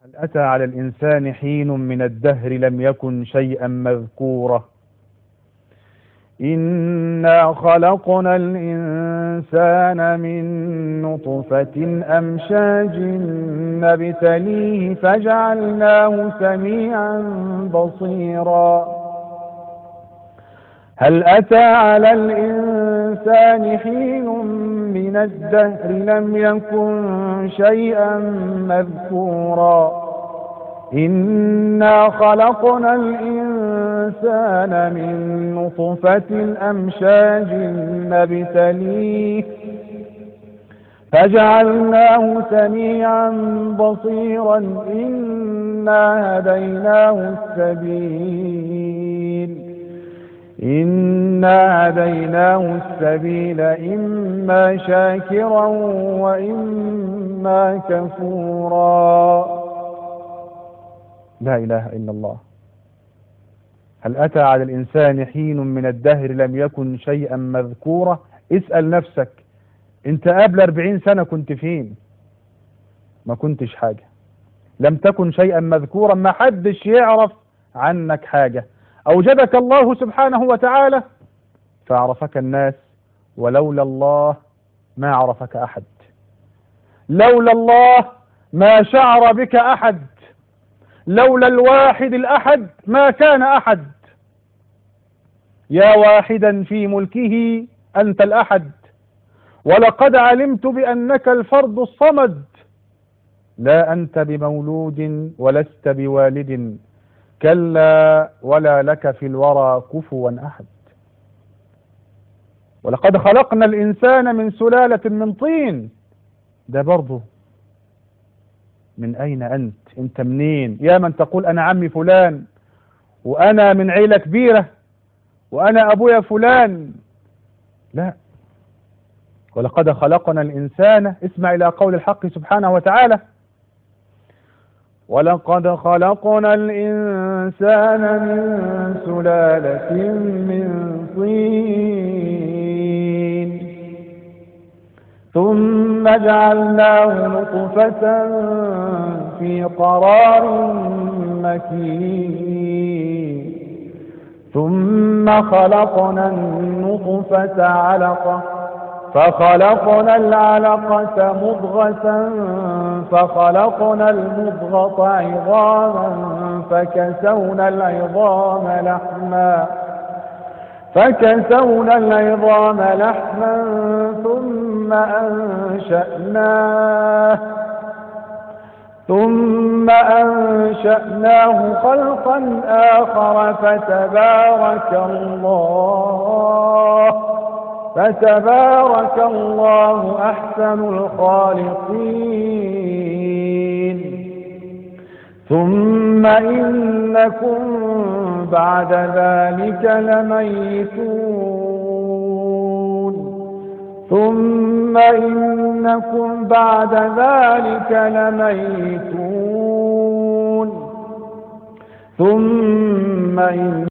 هل أتى على الإنسان حين من الدهر لم يكن شيئا مذكورا إنا خلقنا الإنسان من نطفة أمشاج نبتليه فجعلناه سميعا بصيرا هل أتى على الإنسان حين من الدهر لم يكن شيئا مذكورا إنا خلقنا الإنسان من نطفة أمشاج نبتليه فجعلناه سميعا بصيرا إنا هديناه السبيل إما شاكرا وإما كفورا. لا إله إلا الله. هل أتى على الإنسان حين من الدهر لم يكن شيئا مذكورا؟ اسأل نفسك، انت قبل 40 سنة كنت فين؟ ما كنتش حاجة، لم تكن شيئا مذكورا، ما حدش يعرف عنك حاجة. أوجدك الله سبحانه وتعالى فعرفك الناس، ولولا الله ما عرفك أحد، لولا الله ما شعر بك أحد، لولا الواحد الأحد ما كان أحد. يا واحدا في ملكه أنت الأحد، ولقد علمت بأنك الفرد الصمد، لا أنت بمولود ولست بوالد، كلا ولا لك في الورى كفوا أحد. ولقد خلقنا الإنسان من سلالة من طين، ده برضه من أين أنت منين؟ يا من تقول أنا عمي فلان وأنا من عيلة كبيرة وأنا أبويا فلان، لا. ولقد خلقنا الإنسان، اسمع إلى قول الحق سبحانه وتعالى: ولقد خلقنا الإنسان من سلالة من طين ثم جعلناه نطفة في قرار مكين ثم خلقنا النطفة علقة فخلقنا العلقة مضغة فخلقنا المضغة عظاما فكسونا العظام لحما ثم أنشأناه خلقا آخر فتبارك الله أحسن الخالقين. ثم إنكم بعد ذلك لميتون ثم إنكم